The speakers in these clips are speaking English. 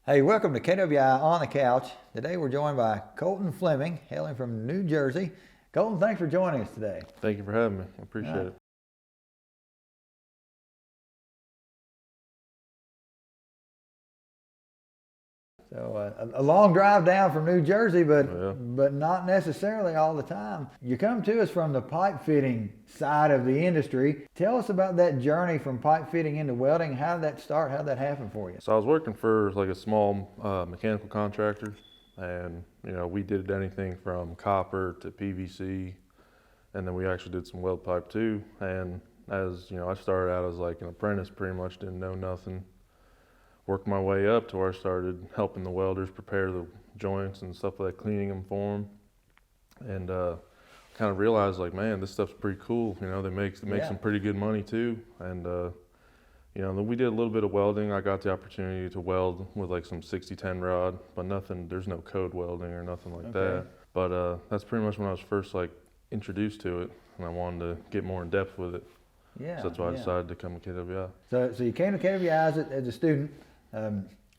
Hey, welcome to KWI On the Couch. Today we're joined by Colton Fleming, hailing from New Jersey. Colton, thanks for joining us today. Thank you for having me. I appreciate it. So a long drive down from New Jersey, but Yeah. but not necessarily all the time. You come to us from the pipe fitting side of the industry. Tell us about that journey from pipe fitting into welding. How did that start? How did that happen for you? So I was working for like a small mechanical contractor, and we did anything from copper to PVC, and then we actually did some weld pipe too. And as I started out as like an apprentice, pretty much didn't know nothing. Worked my way up to where I started helping the welders prepare the joints and stuff like that, cleaning them for them, and kind of realized like, man, this stuff's pretty cool. They make some pretty good money too. And then we did a little bit of welding. I got the opportunity to weld with like some 60-10 rod, but nothing. There's no code welding or nothing like that. But that's pretty much when I was first like introduced to it, and I wanted to get more in depth with it. Yeah. So that's why I decided to come to KWI. So you came to KWI as a student.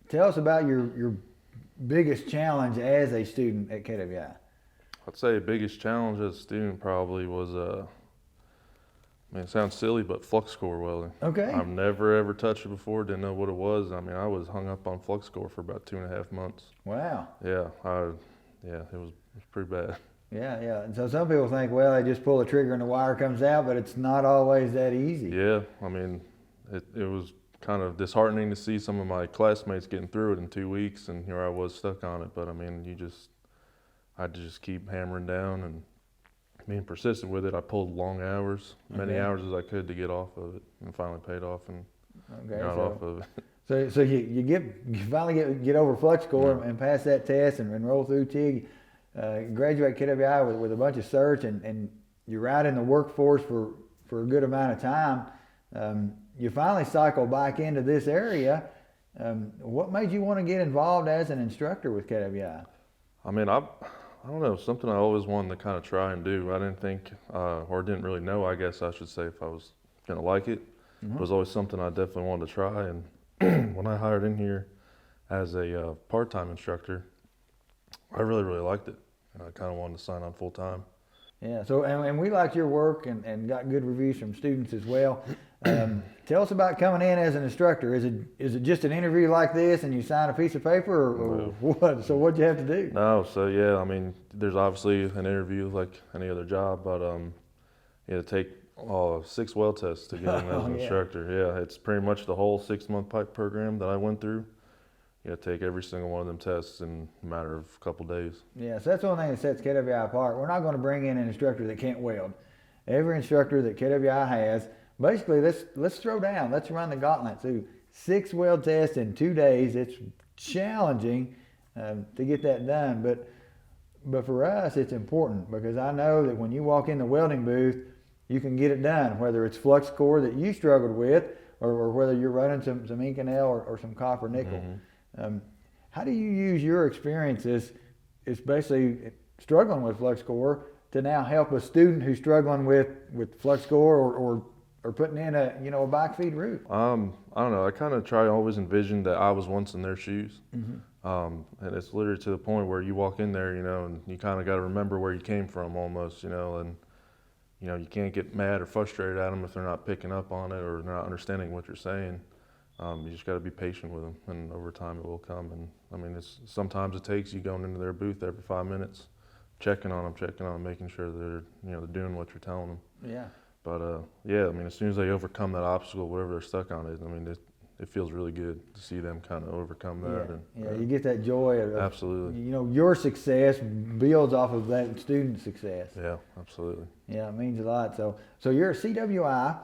Tell us about your biggest challenge as a student at KWI. I'd say the biggest challenge as a student probably was, it sounds silly, but flux core welding. Okay. I've never ever touched it before, didn't know what it was. I was hung up on flux core for about 2.5 months. Wow. Yeah, it was pretty bad. Yeah. And so some people think, well, they just pull the trigger and the wire comes out, but it's not always that easy. Yeah, it was kind of disheartening to see some of my classmates getting through it in 2 weeks, and here I was stuck on it. But I had to just keep hammering down and being persistent with it. I pulled long hours, many hours as I could to get off of it, and finally paid off and got off of it. So you finally get over flux core and pass that test and roll through TIG, graduate KWI with a bunch of certs, and you're out in the workforce for a good amount of time. You finally cycle back into this area. What made you want to get involved as an instructor with KWI? I don't know, something I always wanted to kind of try and do. I didn't think, or didn't really know, I guess I should say, if I was going to like it. It was always something I definitely wanted to try. And when I hired in here as a part-time instructor, I really, really liked it. And I kind of wanted to sign on full-time. Yeah, so and we liked your work and got good reviews from students as well. Tell us about coming in as an instructor. Is it just an interview like this and you sign a piece of paper, or what? So what'd you have to do? No, so yeah, there's obviously an interview like any other job, but you had to take 6 weld tests to get in as an instructor. Yeah, it's pretty much the whole 6-month pipe program that I went through. You got to take every single one of them tests in a matter of a couple days. Yeah, so that's one thing that sets KWI apart. We're not going to bring in an instructor that can't weld. Every instructor that KWI has, basically, let's throw down. Let's run the gauntlet. So 6 weld tests in 2 days. It's challenging to get that done, but for us, it's important because I know that when you walk in the welding booth, you can get it done, whether it's flux core that you struggled with, or whether you're running some Inconel or some copper nickel. How do you use your experiences, is basically struggling with flux core, to now help a student who's struggling with flux core or putting in a bike feed roof? I don't know. I kind of try to always envision that I was once in their shoes. And it's literally to the point where you walk in there, and you kind of got to remember where you came from almost, and you can't get mad or frustrated at them if they're not picking up on it or they're not understanding what you're saying. You just got to be patient with them, and over time it will come. And sometimes it takes you going into their booth every 5 minutes, checking on them, making sure they're doing what you're telling them. Yeah. But as soon as they overcome that obstacle, whatever they're stuck on it feels really good to see them kind of overcome that. You get that joy of absolutely. Your success builds off of that student's success. Yeah, absolutely. Yeah, it means a lot. So you're a CWI.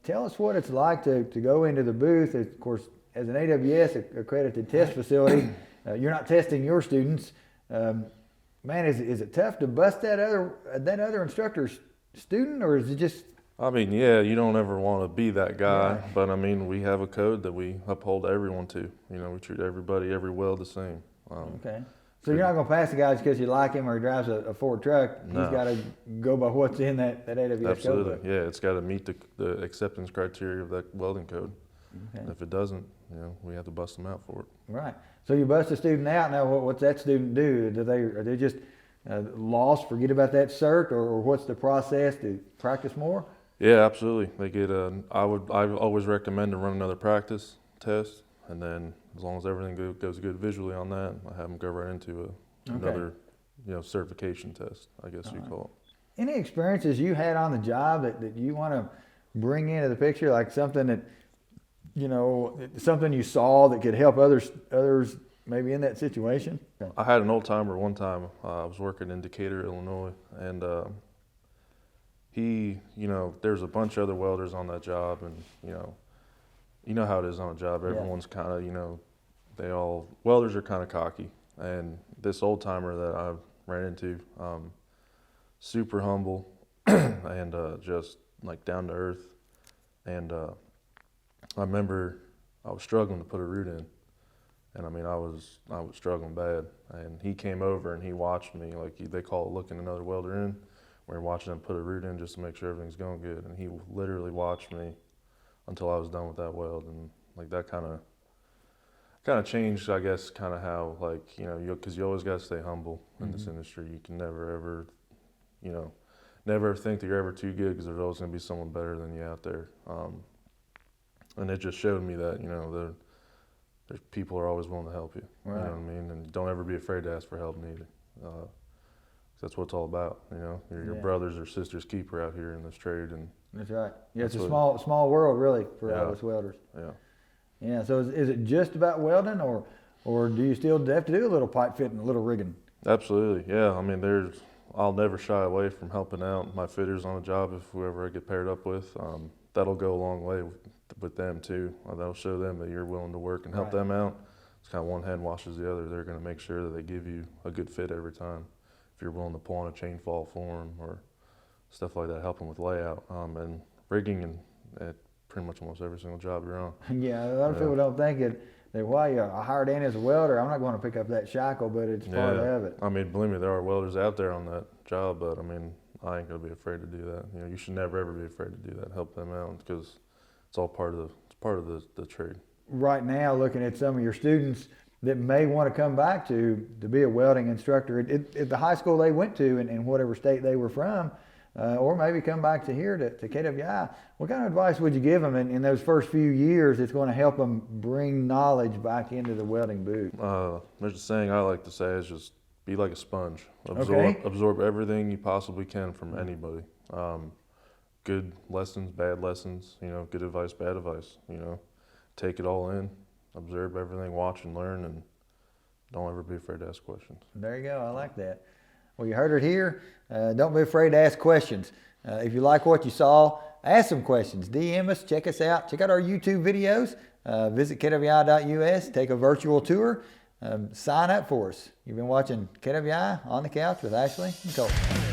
Tell us what it's like to go into the booth. Of course, as an AWS accredited test facility, you're not testing your students. Man, is it tough to bust that other instructor's student, or is it just? You don't ever want to be that guy, but we have a code that we uphold everyone to. We treat everybody, every weld the same. Okay. So you're not going to pass the guy just because you like him or he drives a Ford truck. No. He's got to go by what's in that AWS Absolutely. code book. Yeah, it's got to meet the acceptance criteria of that welding code. Okay. And if it doesn't, you know, we have to bust them out for it. Right. So you bust a student out. Now, what's that student do? Are they just lost, forget about that cert, or what's the process to practice more? Yeah, absolutely. They get I always recommend to run another practice test, and then as long as everything goes good visually on that, I have them go right into another, you know, certification test, I guess you call it. Any experiences you had on the job that you want to bring into the picture, like something that, you know, something you saw that could help others maybe in that situation? I had an old timer one time. I was working in Decatur, Illinois, and he, you know, there's a bunch of other welders on that job, and you know how it is on a job. Everyone's kind of, you know, welders are kind of cocky, and this old timer that I ran into, super humble and just like down to earth. And I remember I was struggling to put a root in, and I mean I was struggling bad. And he came over and he watched me, like they call it looking another welder in. We're watching him put a root in just to make sure everything's going good. And he literally watched me until I was done with that weld, and like that kind of changed, I guess, kind of how, like, you know, because you always got to stay humble in this industry. You can never ever, you know, never think that you're ever too good, because there's always going to be someone better than you out there. And it just showed me that, you know, there's people are always willing to help you. Right. You know what I mean? And don't ever be afraid to ask for help neither. That's what it's all about. You know, you're your brother's or sister's keeper out here in this trade. And that's right. Yeah, it's a small world really for all us welders. Yeah. Yeah. So is it just about welding, or do you still have to do a little pipe fitting, a little rigging? Absolutely. Yeah. I mean, I'll never shy away from helping out my fitters on a job if whoever I get paired up with. That'll go a long way with them too. That'll show them that you're willing to work and help them out. It's kind of one hand washes the other. They're going to make sure that they give you a good fit every time. If you're willing to pull on a chain fall for them or stuff like that, help them with layout and rigging and at pretty much almost every single job you're on. Yeah, a lot of people don't think that why I hired in as a welder, I'm not going to pick up that shackle, but it's part of it. I mean, believe me, there are welders out there on that job, but I mean, I ain't gonna be afraid to do that. You know, you should never ever be afraid to do that. Help them out, because it's all part of the trade. Right now, looking at some of your students that may want to come back to be a welding instructor at the high school they went to in whatever state they were from, or maybe come back to here to KWI, what kind of advice would you give them in those first few years that's going to help them bring knowledge back into the welding booth? There's a saying I like to say is just be like a sponge. Absorb everything you possibly can from anybody. Good lessons, bad lessons, you know, good advice, bad advice, you know. Take it all in, observe everything, watch and learn, and don't ever be afraid to ask questions. There you go. I like that. Well, you heard it here. Don't be afraid to ask questions. If you like what you saw, ask some questions. DM us, check us out. Check out our YouTube videos. Visit KWI.us, take a virtual tour. Sign up for us. You've been watching KWI On the Couch with Ashley and Colton.